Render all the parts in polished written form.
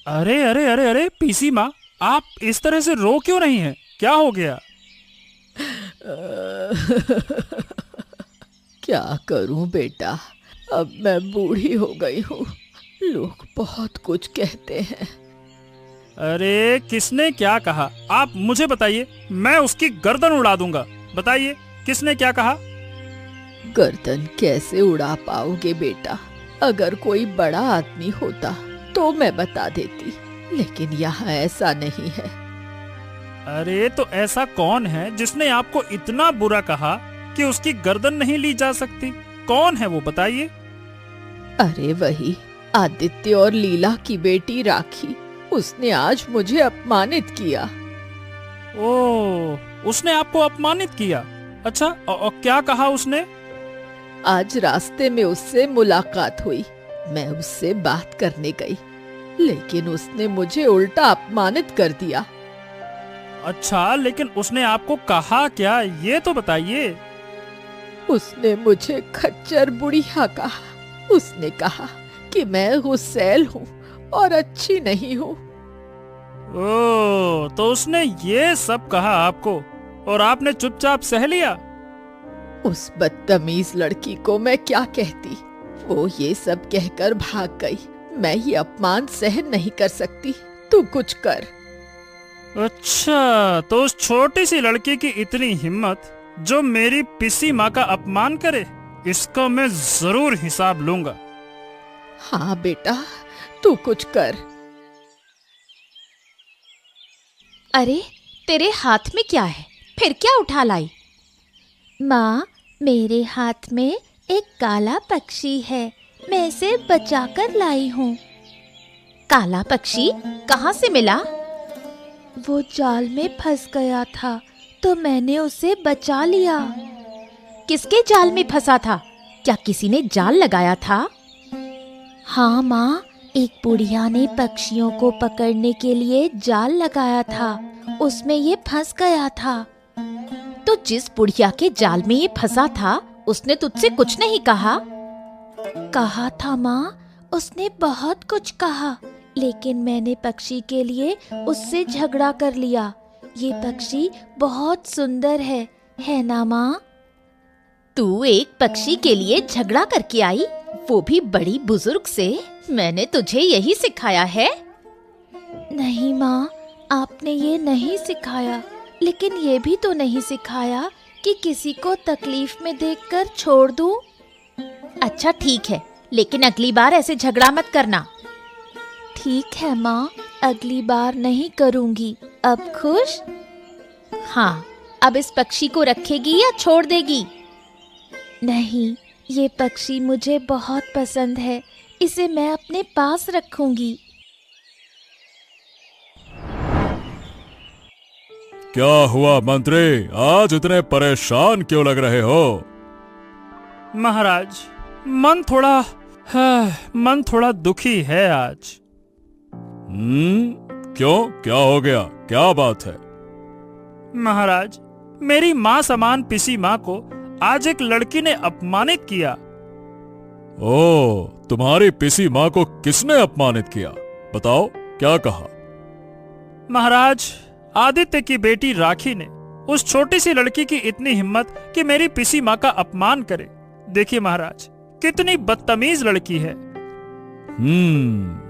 अरे अरे अरे अरे पीसी माँ, आप इस तरह से रो क्यों नहीं है? क्या हो गया? क्या करूं बेटा, अब मैं बूढ़ी हो गई हूँ। लोग बहुत कुछ कहते हैं। अरे किसने क्या कहा? आप मुझे बताइए, मैं उसकी गर्दन उड़ा दूंगा। बताइए, किसने क्या कहा? गर्दन कैसे उड़ा पाओगे बेटा? अगर कोई बड़ा आदमी होता तो मैं बता देती, लेकिन यहाँ ऐसा नहीं है। अरे तो ऐसा कौन है जिसने आपको इतना बुरा कहा कि उसकी गर्दन नहीं ली जा सकती? कौन है वो, बताइए। अरे वही आदित्य और लीला की बेटी राखी। उसने आज मुझे अपमानित किया। ओह, उसने आपको अपमानित किया? अच्छा, और क्या कहा उसने? आज रास्ते में उससे मुलाकात हुई। मैं उससे बात करने गई, लेकिन उसने मुझे उल्टा अपमानित कर दिया। अच्छा, लेकिन उसने आपको कहा क्या, ये तो बताइए। उसने मुझे खच्चर बुढ़िया कहा। उसने कहा कि मैं गुस्सैल हूँ और अच्छी नहीं हूँ। ओह, तो उसने ये सब कहा आपको और आपने चुपचाप सह लिया? उस बदतमीज लड़की को मैं क्या कहती। वो ये सब कहकर भाग गई। मैं ये अपमान सहन नहीं कर सकती। तू कुछ कर। अच्छा, तो उस छोटी सी लड़की की इतनी हिम्मत जो मेरी पिसी माँ का अपमान करे, इसका मैं जरूर हिसाब लूंगा। हाँ बेटा, तू कुछ कर। अरे, तेरे हाथ में क्या है? फिर क्या उठा लाई? माँ, मेरे हाथ में एक काला पक्षी है। मैं इसे बचाकर लाई हूँ। काला पक्षी कहाँ से मिला? वो जाल में फंस गया था, तो मैंने उसे बचा लिया। किसके जाल में फंसा था? क्या किसी ने जाल लगाया था? हाँ माँ, एक बुढ़िया ने पक्षियों को पकड़ने के लिए जाल लगाया था। उसमें ये फंस गया था। तो जिस बुढ़िया के जाल में ये फंसा था, उसने तुझसे कुछ नहीं कहा? कहा था माँ, उसने बहुत कुछ कहा, लेकिन मैंने पक्षी के लिए उससे झगड़ा कर लिया। ये पक्षी बहुत सुंदर है ना माँ? तू एक पक्षी के लिए झगड़ा करके आई, वो भी बड़ी बुजुर्ग से? मैंने तुझे यही सिखाया है? नहीं माँ, आपने ये नहीं सिखाया, लेकिन ये भी तो नहीं सिखाया कि किसी को तकलीफ में देखकर छोड़ दूं। अच्छा ठीक है, लेकिन अगली बार ऐसे झगड़ा मत करना। ठीक है माँ, अगली बार नहीं करूँगी। अब खुश? हाँ, अब इस पक्षी को रखेगी या छोड़ देगी? नहीं, ये पक्षी मुझे बहुत पसंद है। इसे मैं अपने पास रखूंगी। क्या हुआ मंत्री, आज इतने परेशान क्यों लग रहे हो? महाराज, मन थोड़ा मन थोड़ा दुखी है आज। क्यों, क्या हो गया, क्या बात है? महाराज, मेरी माँ समान पिसी माँ को आज एक लड़की ने अपमानित किया। ओ, तुम्हारी पिसी माँ को किसने अपमानित किया? बताओ, क्या कहा? महाराज, आदित्य की बेटी राखी ने उस छोटी सी लड़की की इतनी हिम्मत कि मेरी पिसी माँ का अपमान करे। देखिए महाराज, कितनी बदतमीज लड़की है।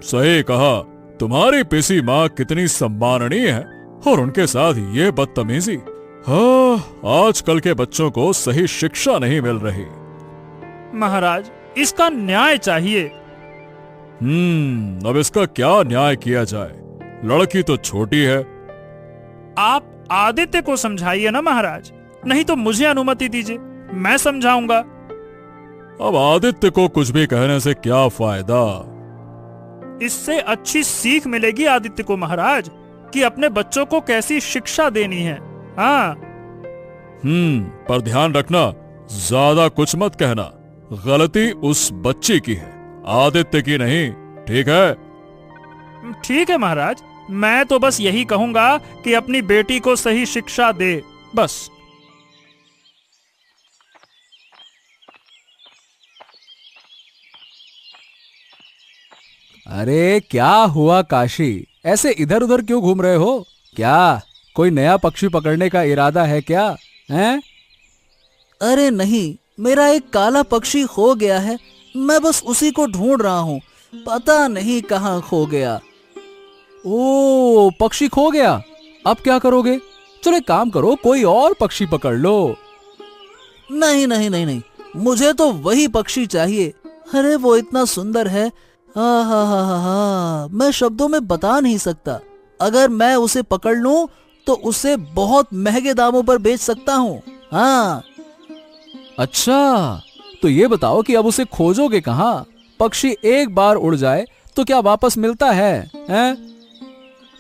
सही कहा। तुम्हारी पिसी माँ कितनी सम्माननीय है और उनके साथ ये बदतमीजी। हाँ, आजकल के बच्चों को सही शिक्षा नहीं मिल रही। महाराज, इसका न्याय चाहिए। अब इसका क्या न्याय किया जाए? लड़की तो छोटी है। आप आदित्य को समझाइए ना महाराज, नहीं तो मुझे अनुमति दीजिए, मैं समझाऊंगा। अब आदित्य को कुछ भी कहने से क्या फायदा? इससे अच्छी सीख मिलेगी आदित्य को महाराज, कि अपने बच्चों को कैसी शिक्षा देनी है। हाँ। पर ध्यान रखना, ज्यादा कुछ मत कहना। गलती उस बच्ची की है, आदित्य की नहीं। ठीक है? ठीक है महाराज, मैं तो बस यही कहूंगा कि अपनी बेटी को सही शिक्षा दे, बस। अरे क्या हुआ काशी, ऐसे इधर उधर क्यों घूम रहे हो? क्या कोई नया पक्षी पकड़ने का इरादा है क्या? हैं? अरे नहीं, मेरा एक काला पक्षी खो गया है। मैं बस उसी को ढूंढ रहा हूँ, पता नहीं कहाँ खो गया। ओ, पक्षी खो गया, अब क्या करोगे? चलो एक काम करो, कोई और पक्षी पकड़ लो। नहीं नहीं नहीं नहीं, मुझे तो वही पक्षी चाहिए। अरे वो इतना सुंदर है, मैं शब्दों में बता नहीं सकता। अगर मैं उसे पकड़ लूं तो उसे बहुत महंगे दामों पर बेच सकता हूँ। हाँ। अच्छा, तो ये बताओ कि अब उसे खोजोगे कहाँ? पक्षी एक बार उड़ जाए तो क्या वापस मिलता है, हैं?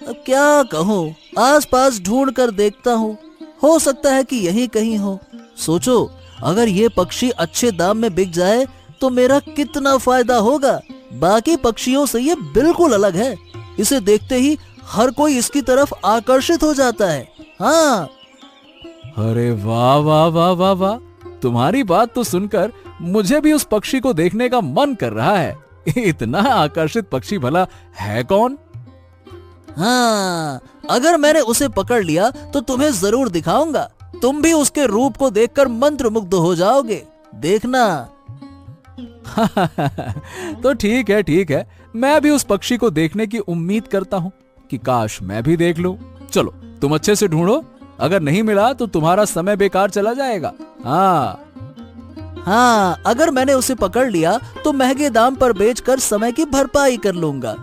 अब क्या कहूँ, आसपास ढूंढ कर देखता हूँ, हो सकता है कि यही कहीं हो। सोचो, अगर ये पक्षी अच्छे दाम में बिक जाए तो मेरा कितना फायदा होगा। बाकी पक्षियों से ये बिल्कुल अलग है, इसे देखते ही हर कोई इसकी तरफ आकर्षित हो जाता है। हाँ। अरे वाह वाह वाह वाह वाह, तुम्हारी बात तो सुनकर मुझे भी उस पक्षी को देखने का मन कर रहा है। इतना आकर्षित पक्षी भला है कौन? हाँ, अगर मैंने उसे पकड़ लिया तो तुम्हें जरूर दिखाऊंगा। तुम भी उसके रूप को देखकर मंत्रमुग्ध हो जाओगे, देखना। तो ठीक है, मैं भी उस पक्षी को देखने की उम्मीद करता हूँ कि काश मैं भी देख लूं। चलो तुम अच्छे से ढूंढो, अगर नहीं मिला तो तुम्हारा समय बेकार चला जाएगा। हाँ, अगर मैंने उसे पकड़ लिया तो महंगे दाम पर बेचकर समय की भरपाई कर लूंगा।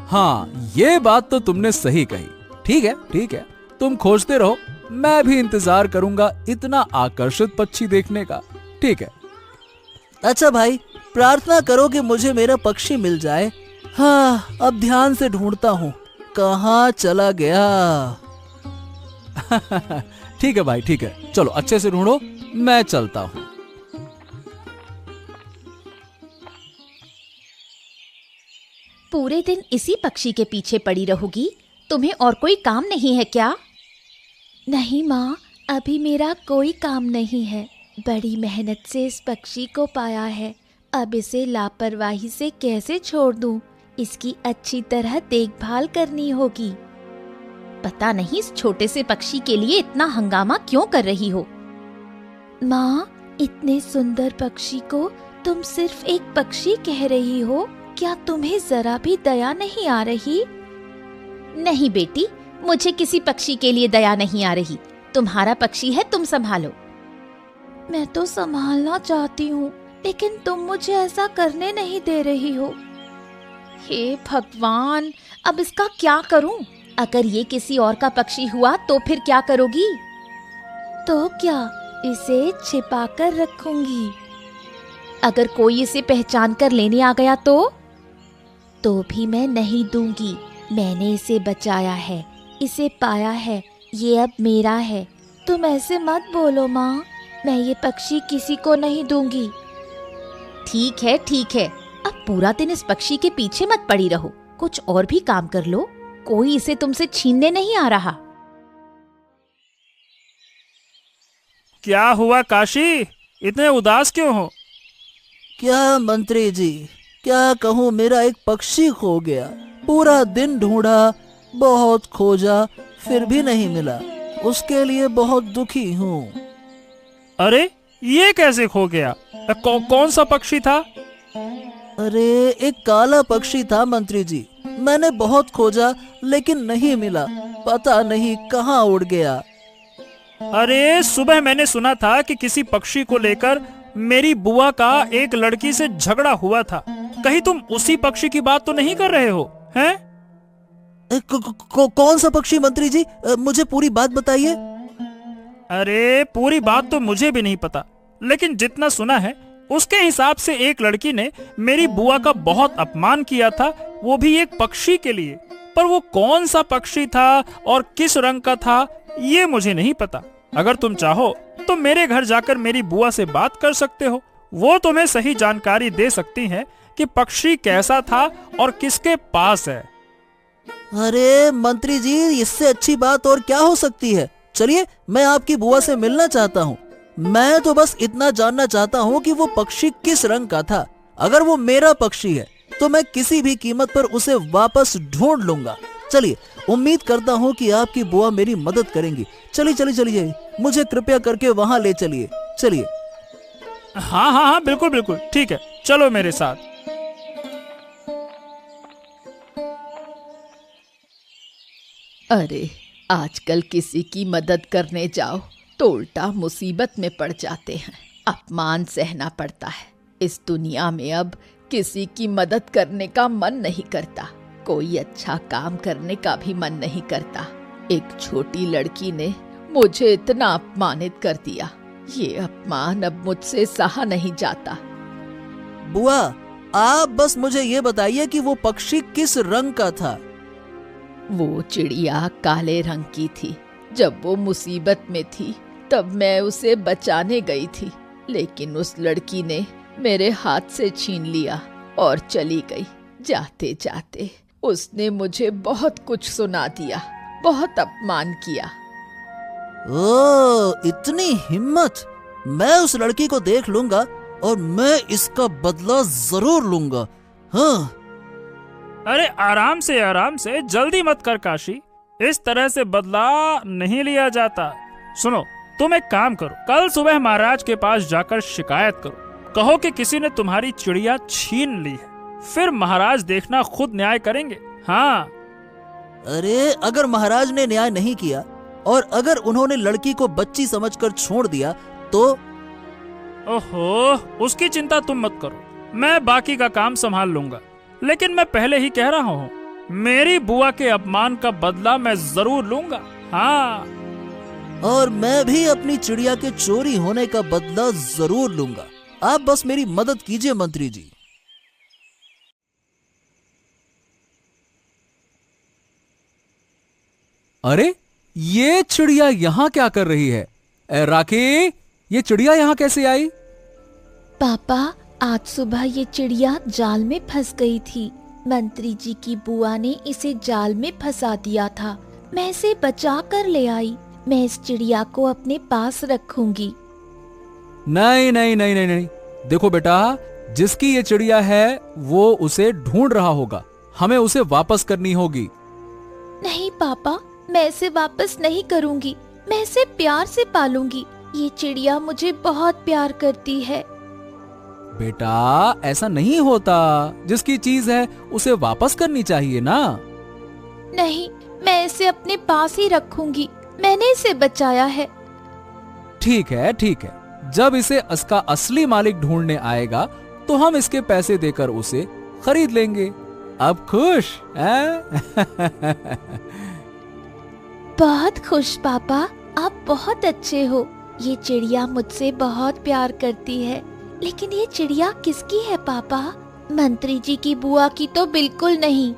हाँ, ये बात तो तुमने सही कही। ठीक है, तुम खोजते रहो, मैं भी इंतजार करूंगा इतना आकर्षित पक्षी देखने का। ठीक है। अच्छा भाई, प्रार्थना करो कि मुझे मेरा पक्षी मिल जाए। हाँ, अब ध्यान से ढूंढता हूँ, कहाँ चला गया। ठीक है भाई, ठीक है, चलो अच्छे से ढूंढो, मैं चलता हूँ। पूरे दिन इसी पक्षी के पीछे पड़ी रहोगी? तुम्हें और कोई काम नहीं है क्या? नहीं माँ, अभी मेरा कोई काम नहीं है। बड़ी मेहनत से इस पक्षी को पाया है, अब इसे लापरवाही से कैसे छोड़ दूं? इसकी अच्छी तरह देखभाल करनी होगी। पता नहीं इस छोटे से पक्षी के लिए इतना हंगामा क्यों कर रही हो? माँ, इतने सुंदर पक्षी को तुम सिर्फ एक पक्षी कह रही हो, क्या तुम्हें जरा भी दया नहीं आ रही? नहीं बेटी, मुझे किसी पक्षी के लिए दया नहीं आ रही। तुम्हारा पक्षी है, तुम संभालो। मैं तो संभालना चाहती हूँ, लेकिन तुम मुझे ऐसा करने नहीं दे रही हो। हे भगवान, अब इसका क्या करूं? अगर ये किसी और का पक्षी हुआ तो फिर क्या करोगी? तो क्या, इसे छिपा कर रखूंगी। अगर कोई इसे पहचान कर लेने आ गया तो भी मैं नहीं दूंगी। मैंने इसे बचाया है, इसे पाया है, ये अब मेरा है। तुम ऐसे मत बोलो माँ, मैं ये पक्षी किसी को नहीं दूंगी। ठीक है, अब पूरा दिन इस पक्षी के पीछे मत पड़ी रहो, कुछ और भी काम कर लो। कोई इसे तुमसे छीनने नहीं आ रहा। क्या हुआ काशी, इतने उदास क्यों हो? क्या मंत्री जी, क्या कहूँ, मेरा एक पक्षी खो गया। पूरा दिन ढूंढा, बहुत खोजा, फिर भी नहीं मिला। उसके लिए बहुत दुखी हूँ। अरे ये कैसे खो गया? कौन सा पक्षी था? अरे एक काला पक्षी था मंत्री जी। मैंने बहुत खोजा लेकिन नहीं मिला, पता नहीं कहाँ उड़ गया। अरे सुबह मैंने सुना था कि किसी पक्षी को लेकर मेरी बुआ का एक लड़की से झगड़ा हुआ था। कहीं तुम उसी पक्षी की बात तो नहीं कर रहे हो, हैं? कौन सा पक्षी मंत्री जी, मुझे पूरी बात बताइए। अरे पूरी बात तो मुझे भी नहीं पता, लेकिन जितना सुना है उसके हिसाब से एक लड़की ने मेरी बुआ का बहुत अपमान किया था, वो भी एक पक्षी के लिए। पर वो कौन सा पक्षी था और किस रंग का था, ये मुझे नहीं पता। अगर तुम चाहो तो मेरे घर जाकर मेरी बुआ से बात कर सकते हो, वो तुम्हें सही जानकारी दे सकती हैं कि पक्षी कैसा था और किसके पास है। अरे मंत्री जी, इससे अच्छी बात और क्या हो सकती है। चलिए, मैं आपकी बुआ से मिलना चाहता हूँ। मैं तो बस इतना जानना चाहता हूँ कि वो पक्षी किस रंग का था। अगर वो मेरा पक्षी है तो मैं किसी भी कीमत पर उसे वापस ढूंढ लूंगा। चलिए, उम्मीद करता हूँ कि आपकी बुआ मेरी मदद करेंगी। चलिए चलिए चलिए, मुझे कृपया करके वहां ले चलिए। चलिए। हाँ हाँ हाँ, बिल्कुल बिल्कुल, ठीक है, चलो मेरे साथ। अरे, आजकल किसी की मदद करने जाओ तो उल्टा मुसीबत में पड़ जाते हैं। अपमान सहना पड़ता है। इस दुनिया में अब किसी की मदद करने का मन नहीं करता, कोई अच्छा काम करने का भी मन नहीं करता। एक छोटी लड़की ने मुझे इतना अपमानित कर दिया, ये अपमान अब मुझसे सहा नहीं जाता। बुआ, आप बस मुझे ये बताइए कि वो पक्षी किस रंग का था? वो चिड़िया काले रंग की थी। जब वो मुसीबत में थी तब मैं उसे बचाने गई थी, लेकिन उस लड़की ने मेरे हाथ से छीन लिया और चली गई। जाते जाते उसने मुझे बहुत कुछ सुना दिया, बहुत अपमान किया। ओह, इतनी हिम्मत! मैं उस लड़की को देख लूंगा और मैं इसका बदला जरूर लूंगा। हाँ। अरे आराम से, जल्दी मत कर काशी, इस तरह से बदला नहीं लिया जाता। सुनो, तुम एक काम करो, कल सुबह महाराज के पास जाकर शिकायत करो, कहो कि किसी ने तुम्हारी चिड़िया छीन ली है, फिर महाराज देखना खुद न्याय करेंगे। हाँ। अरे, अगर महाराज ने न्याय नहीं किया और अगर उन्होंने लड़की को बच्ची समझकर छोड़ दिया तो? ओहो, उसकी चिंता तुम मत करो, मैं बाकी का काम संभाल लूंगा। लेकिन मैं पहले ही कह रहा हूँ, मेरी बुआ के अपमान का बदला मैं जरूर लूंगा। हाँ। और मैं भी अपनी चिड़िया के चोरी होने का बदला जरूर लूंगा। आप बस मेरी मदद कीजिए मंत्री जी। अरे, ये चिड़िया यहाँ क्या कर रही है? राखी, ये चिड़िया यहाँ कैसे आई? पापा, आज सुबह ये चिड़िया जाल में फंस गई थी। मंत्री जी की बुआ ने इसे जाल में फंसा दिया था। मैं इसे बचा कर ले आई। मैं इस चिड़िया को अपने पास रखूंगी। नहीं नहीं नहीं नहीं नहीं, देखो बेटा, जिसकी ये चिड़िया है वो उसे ढूंढ रहा होगा, हमें उसे वापस करनी होगी। नहीं पापा, मैं इसे वापस नहीं करूंगी। मैं इसे प्यार से पालूंगी। ये चिड़िया मुझे बहुत प्यार करती है। बेटा, ऐसा नहीं होता। जिसकी चीज है उसे वापस करनी चाहिए ना। नहीं, मैं इसे अपने पास ही रखूंगी। मैंने इसे बचाया है। ठीक है ठीक है, जब इसे इसका असली मालिक ढूंढने आएगा तो हम इसके पैसे देकर उसे खरीद लेंगे। अब खुश हैं? बहुत खुश पापा, आप बहुत अच्छे हो। ये चिड़िया मुझसे बहुत प्यार करती है। लेकिन ये चिड़िया किसकी है पापा? मंत्री जी की बुआ की तो बिल्कुल नहीं।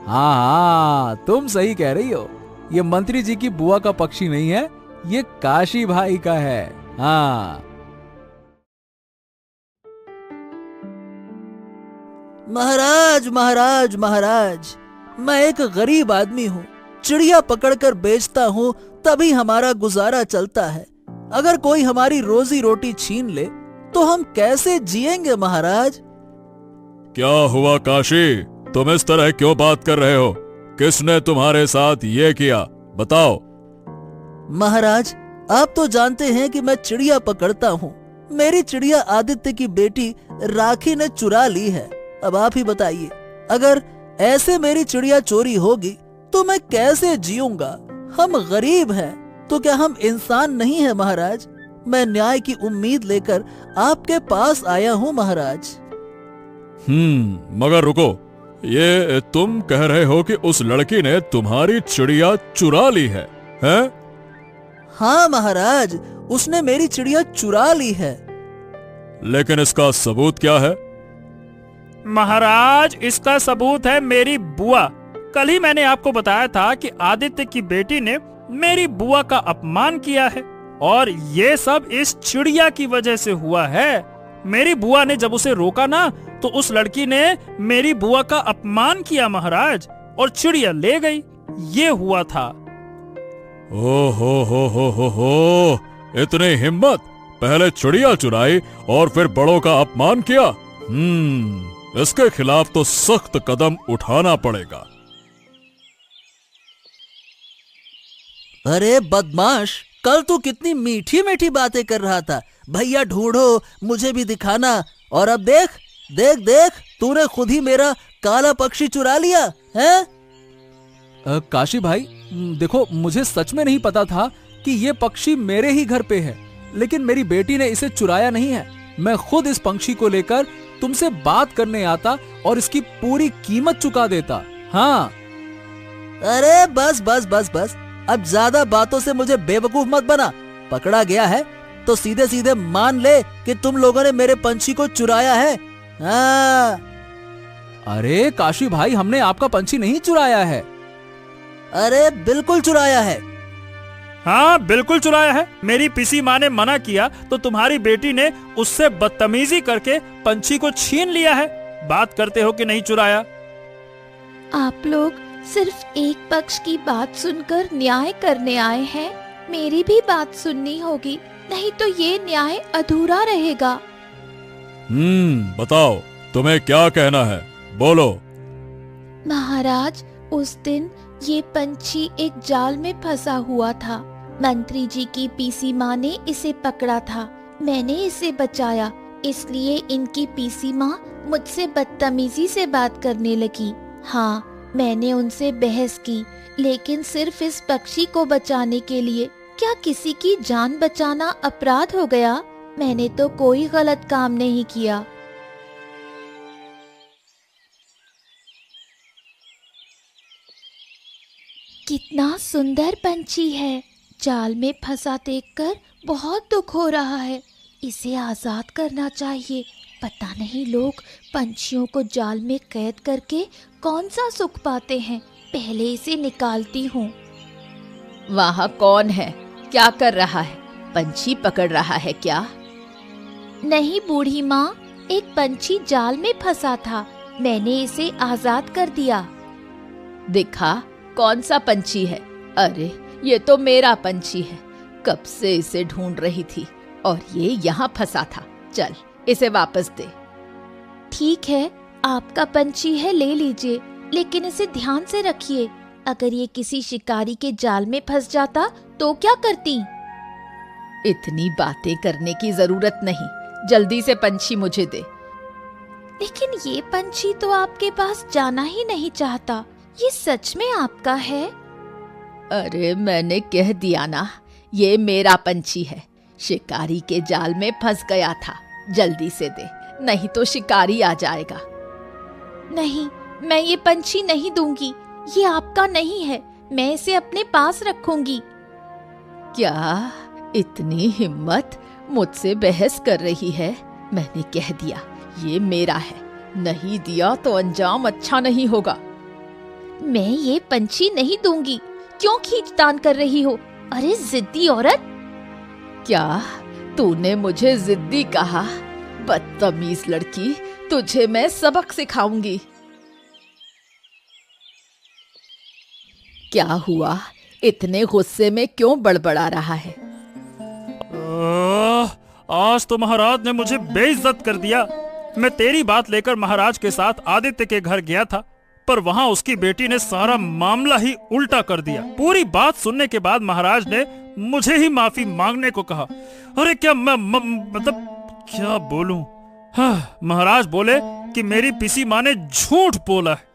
हाँ हाँ, तुम सही कह रही हो। ये मंत्री जी की बुआ का पक्षी नहीं है, ये काशी भाई का है। हाँ। महाराज महाराज महाराज, मैं एक गरीब आदमी हूँ, चिड़िया पकड़कर बेचता हूँ, तभी हमारा गुजारा चलता है। अगर कोई हमारी रोजी रोटी छीन ले तो हम कैसे जिएंगे महाराज? क्या हुआ काशी, तुम इस तरह क्यों बात कर रहे हो? किसने तुम्हारे साथ ये किया, बताओ। महाराज, आप तो जानते हैं कि मैं चिड़िया पकड़ता हूँ। मेरी चिड़िया आदित्य की बेटी राखी ने चुरा ली है। अब आप ही बताइए, अगर ऐसे मेरी चिड़िया चोरी होगी तो मैं कैसे जीऊंगा? हम गरीब हैं, तो क्या हम इंसान नहीं है महाराज? मैं न्याय की उम्मीद लेकर आपके पास आया हूँ महाराज। मगर रुको, ये तुम कह रहे हो कि उस लड़की ने तुम्हारी चिड़िया चुरा ली है, हैं? हाँ महाराज, उसने मेरी चिड़िया चुरा ली है। लेकिन इसका सबूत क्या है? महाराज, इसका सबूत है मेरी बुआ। कल ही मैंने आपको बताया था कि आदित्य की बेटी ने मेरी बुआ का अपमान किया है और ये सब इस चिड़िया की वजह से हुआ है। मेरी बुआ ने जब उसे रोका ना, तो उस लड़की ने मेरी बुआ का अपमान किया महाराज, और चिड़िया ले गई। ये हुआ था। ओ हो, इतनी हिम्मत! पहले चिड़िया चुराई और फिर बड़ों का अपमान किया। इसके खिलाफ तो सख्त कदम उठाना पड़ेगा। अरे बदमाश, कल तू कितनी मीठी मीठी बातें कर रहा था, भैया ढूंढो, मुझे भी दिखाना, और अब देख देख देख, तूने खुद ही मेरा काला पक्षी चुरा लिया है। काशी भाई, देखो, मुझे सच में नहीं पता था कि ये पक्षी मेरे ही घर पे है, लेकिन मेरी बेटी ने इसे चुराया नहीं है। मैं खुद इस पक्षी को लेकर तुमसे बात करने आता और इसकी पूरी कीमत चुका देता। हाँ। अरे बस बस बस बस, अब ज्यादा बातों से मुझे बेवकूफ मत बना। पकड़ा गया है तो सीधे सीधे मान ले कि तुम लोगों ने मेरे पंछी को चुराया है। हाँ। अरे काशी भाई, हमने आपका पंछी नहीं चुराया है। अरे बिल्कुल चुराया है। हाँ, बिल्कुल चुराया है। मेरी पिसी माँ ने मना किया तो तुम्हारी बेटी ने उससे बदतमीजी करके पंछी को छीन लिया है। बात करते हो कि नहीं चुराया। आप लोग सिर्फ एक पक्ष की बात सुनकर न्याय करने आए हैं। मेरी भी बात सुननी होगी, नहीं तो ये न्याय अधूरा रहेगा। बताओ, तुम्हें क्या कहना है, बोलो। महाराज, उस दिन ये पंछी एक जाल में फंसा हुआ था। मंत्री जी की पीसी माँ ने इसे पकड़ा था। मैंने इसे बचाया, इसलिए इनकी पीसी माँ मुझसे बदतमीजी से बात करने लगी। हाँ, मैंने उनसे बहस की, लेकिन सिर्फ इस पक्षी को बचाने के लिए। क्या किसी की जान बचाना अपराध हो गया? मैंने तो कोई गलत काम नहीं किया। कितना सुंदर पंछी है। जाल में फंसा देखकर बहुत दुख हो रहा है। इसे आजाद करना चाहिए। पता नहीं लोग पंछियों को जाल में कैद करके कौन सा सुख पाते हैं। पहले इसे निकालती हूँ। वहाँ कौन है? क्या कर रहा है? पंछी पकड़ रहा है क्या? नहीं बूढ़ी माँ, एक पंछी जाल में फंसा था। मैंने इसे आजाद कर दिया। दिखा कौन सा पंछी है? अरे ये तो मेरा पंछी है। कब से इसे ढूंढ रही थी और ये यहाँ फंसा था। चल इसे वापस दे। ठीक है, आपका पंछी है, ले लीजिए, लेकिन इसे ध्यान से रखिए। अगर ये किसी शिकारी के जाल में फंस जाता तो क्या करती? इतनी बातें करने की जरूरत नहीं, जल्दी से पंछी मुझे दे। लेकिन ये पंछी तो आपके पास जाना ही नहीं चाहता। ये सच में आपका है? अरे मैंने कह दिया ना, ये मेरा पंछी है। शिकारी के जाल में फंस गया था। जल्दी से दे, नहीं तो शिकारी आ जाएगा। नहीं, मैं ये पंछी नहीं दूंगी। ये आपका नहीं है। मैं इसे अपने पास रखूंगी। क्या इतनी हिम्मत? मुझसे बहस कर रही है। मैंने कह दिया ये मेरा है। नहीं दिया तो अंजाम अच्छा नहीं होगा। मैं ये पंछी नहीं दूंगी। क्यों खींचतान कर रही हो? अरे जिद्दी औरत! क्या तूने मुझे जिद्दी कहा? बदतमीज लड़की, तुझे मैं सबक सिखाऊंगी। क्या हुआ? इतने गुस्से में क्यों बड़बड़ा रहा है? आज तो महाराज ने मुझे बेइज्जत कर दिया। मैं तेरी बात लेकर महाराज के साथ आदित्य के घर गया था, पर वहाँ उसकी बेटी ने सारा मामला ही उल्टा कर दिया। पूरी बात सुनने के बाद महाराज ने मुझे ही माफी मांगने को कहा। अरे क्या मैं मतलब क्या बोलूं? हाँ, महाराज बोले कि मेरी पिसी माँ ने झूठ बोला है।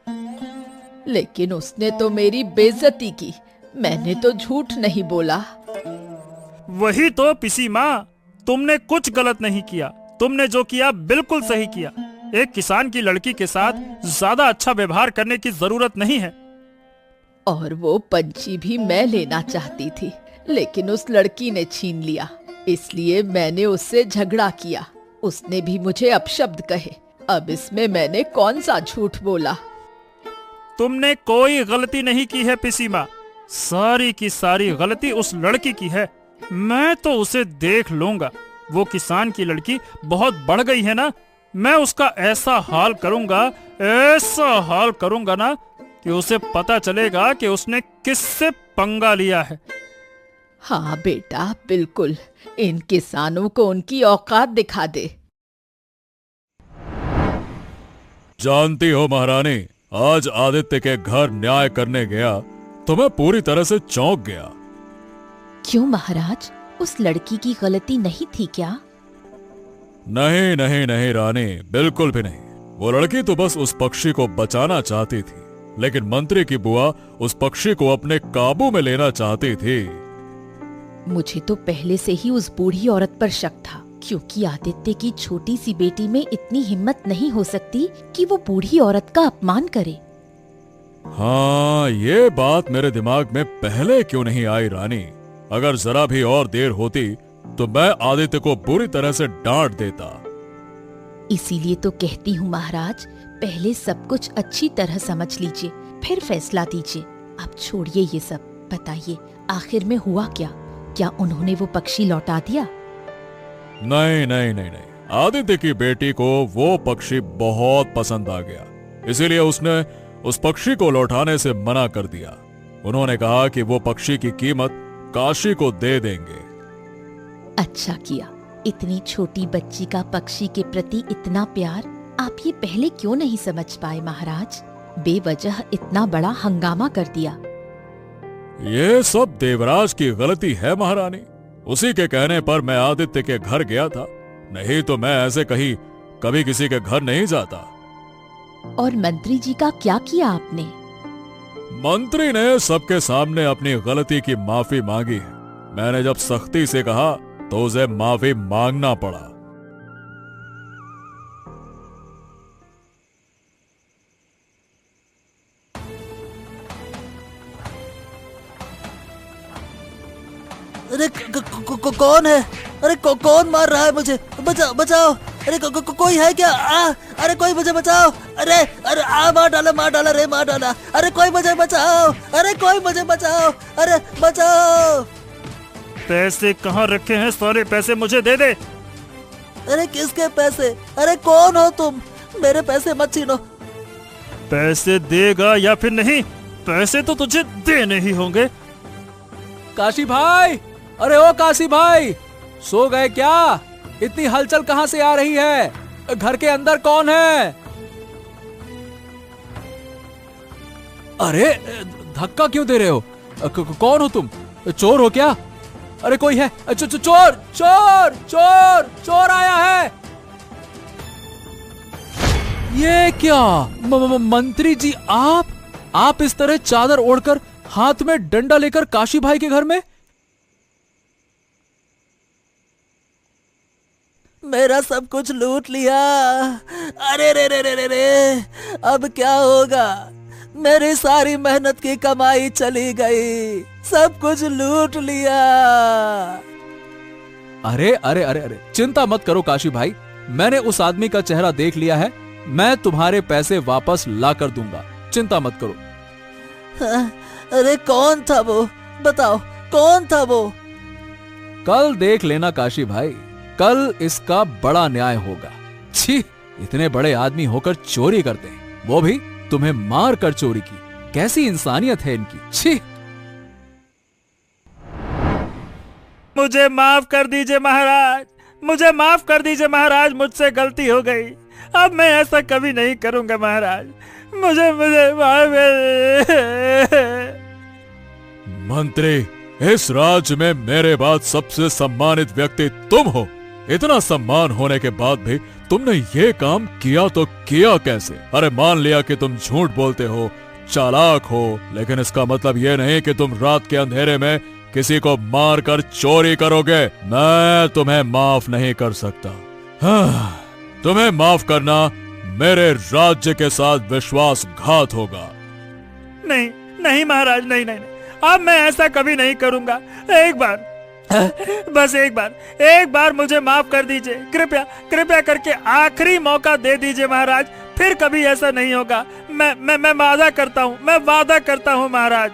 लेकिन उसने तो मेरी बेइज्जती की। मैंने तो झूठ नहीं बोला। वही तो पिसी माँ, तुमने कुछ गलत नहीं किया। तुमने जो किया बिल्कुल सही किया। एक किसान की लड़की के साथ ज्यादा अच्छा व्यवहार करने की जरूरत नहीं है। और वो पंछी भी मैं लेना चाहती थी, लेकिन उस लड़की ने छीन लिया। इसलिए मैंने उससे झगड़ा किया। उसने भी मुझे अपशब्द कहे। अब इसमें मैंने कौन सा झूठ बोला? तुमने कोई गलती नहीं की है पिसी माँ। सारी की सारी गलती उस लड़की की है। मैं तो उसे देख लूंगा। वो किसान की लड़की बहुत बढ़ गई है ना। मैं उसका ऐसा हाल करूंगा ना कि उसे पता चलेगा कि उसने किससे पंगा लिया है। हाँ बेटा, बिल्कुल। इन किसानों को उनकी औकात दिखा दे। जानती हो महारानी, आज आदित्य के घर न्याय करने गया तो मैं पूरी तरह से चौंक गया। क्यों महाराज, उस लड़की की गलती नहीं थी क्या? नहीं नहीं नहीं रानी, बिल्कुल भी नहीं। वो लड़की तो बस उस पक्षी को बचाना चाहती थी, लेकिन मंत्री की बुआ उस पक्षी को अपने काबू में लेना चाहती थी। मुझे तो पहले से ही उस बूढ़ी औरत पर शक था, क्योंकि आदित्य की छोटी सी बेटी में इतनी हिम्मत नहीं हो सकती कि वो बूढ़ी औरत का अपमान करे। हाँ, ये बात मेरे दिमाग में पहले क्यों नहीं आई रानी? अगर जरा भी और देर होती तो मैं आदित्य को बुरी तरह से डांट देता। इसीलिए तो कहती हूँ महाराज, पहले सब कुछ अच्छी तरह समझ लीजिए, फिर फैसला दीजिए। अब छोड़िए ये सब, बताइए आखिर में हुआ क्या? क्या उन्होंने वो पक्षी लौटा दिया? नहीं नहीं नहीं नहीं, आदित्य की बेटी को वो पक्षी बहुत पसंद आ गया, इसीलिए उसने उस पक्षी को लौटाने से मना कर दिया। उन्होंने कहा कि वो पक्षी की कीमत काशी को दे देंगे। अच्छा किया, इतनी छोटी बच्ची का पक्षी के प्रति इतना प्यार, आप ये पहले क्यों नहीं समझ पाए महाराज? बेवजह इतना बड़ा हंगामा कर दिया। ये सब देवराज की गलती है महारानी। उसी के कहने पर मैं आदित्य के घर गया था, नहीं तो मैं ऐसे कहीं कभी किसी के घर नहीं जाता। और मंत्री जी का क्या किया आपने? मंत्री ने सबके सामने अपनी गलती की माफी मांगी है। मैंने जब सख्ती से कहा तो उसे माफी मांगना पड़ा। अरे कौन है? अरे कौन मार रहा है मुझे? बचाओ बचाओ! अरे कोई है क्या? अरे कोई मुझे बचाओ! अरे अरे मार डाला रे, मार डाला! अरे कोई मुझे बचाओ! अरे कोई मुझे बचाओ! अरे बचाओ! पैसे कहाँ रखे हैं? सारे पैसे मुझे दे दे। अरे किसके पैसे? अरे कौन हो तुम? मेरे पैसे मत छीनो। पैसे देगा या फिर नहीं? पैसे तो तुझे देने ही होंगे। काशी भाई, अरे ओ काशी भाई, सो गए क्या? इतनी हलचल कहां से आ रही है? घर के अंदर कौन है? अरे धक्का क्यों दे रहे हो? कौन हो तुम? चोर हो क्या? अरे कोई है? चोर चोर चोर चोर आया है। ये क्या मंत्री जी, आप इस तरह चादर ओढ़कर हाथ में डंडा लेकर काशी भाई के घर में? मेरा सब कुछ लूट लिया। अरे रे रे रे रे रे, अब क्या होगा? मेरी सारी मेहनत की कमाई चली गई, सब कुछ लूट लिया। अरे अरे अरे अरे, चिंता मत करो काशी भाई, मैंने उस आदमी का चेहरा देख लिया है। मैं तुम्हारे पैसे वापस ला कर दूंगा, चिंता मत करो। अरे कौन था वो? बताओ कौन था वो? कल देख लेना काशी भाई, कल इसका बड़ा न्याय होगा। छी, इतने बड़े आदमी होकर चोरी करते हैं, वो भी तुम्हें मार कर चोरी की। कैसी इंसानियत है इनकी, छी। मुझे माफ कर दीजिए महाराज, मुझे माफ कर दीजिए महाराज, मुझसे गलती हो गई। अब मैं ऐसा कभी नहीं करूंगा महाराज, मुझे माफ। मंत्री, इस राज्य में मेरे बाद सबसे सम्मानित व्यक्ति तुम हो। इतना सम्मान होने के बाद भी तुमने ये काम किया तो किया कैसे? अरे मान लिया कि तुम झूठ बोलते हो, चालाक हो, लेकिन इसका मतलब ये नहीं कि तुम रात के अंधेरे में किसी को मार कर चोरी करोगे। मैं तुम्हें माफ नहीं कर सकता। हाँ, तुम्हें माफ करना मेरे राज्य के साथ विश्वासघात होगा। नहीं नहीं महाराज, नहीं नहीं, अब मैं ऐसा कभी नहीं करूंगा। एक बार, बस एक बार मुझे माफ कर दीजिए, कृपया कृपया करके आखिरी मौका दे दीजिए महाराज, फिर कभी ऐसा नहीं होगा। मैं वादा करता हूँ महाराज।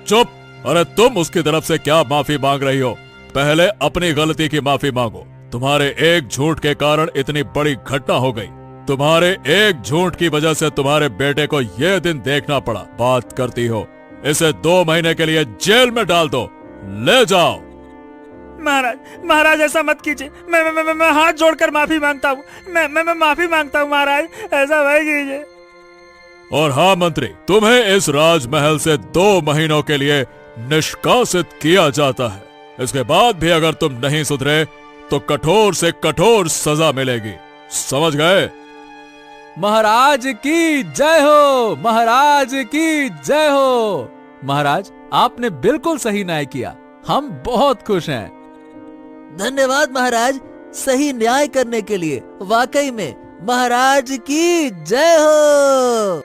चुप! अरे तुम उसकी तरफ से क्या माफी मांग रही हो? पहले अपनी गलती की माफी मांगो। तुम्हारे एक झूठ के कारण इतनी बड़ी घटना हो गई। तुम्हारे एक झूठ की वजह से तुम्हारे बेटे को यह दिन देखना पड़ा। बात करती हो, इसे 2 महीने के लिए जेल में डाल दो। ले जाओ। महाराज महाराज ऐसा मत कीजिए। मैं हाथ जोड़कर माफी मांगता हूँ। मैं माफी मांगता हूँ महाराज, ऐसा मत कीजिए। और हाँ मंत्री, तुम्हें इस राजमहल से 2 महीनों के लिए निष्कासित किया जाता है। इसके बाद भी अगर तुम नहीं सुधरे तो कठोर से कठोर सजा मिलेगी, समझ गए? महाराज की जय हो, महाराज की जय हो। महाराज, आपने बिल्कुल सही न्याय किया, हम बहुत खुश हैं। धन्यवाद महाराज, सही न्याय करने के लिए। वाकई में महाराज की जय हो।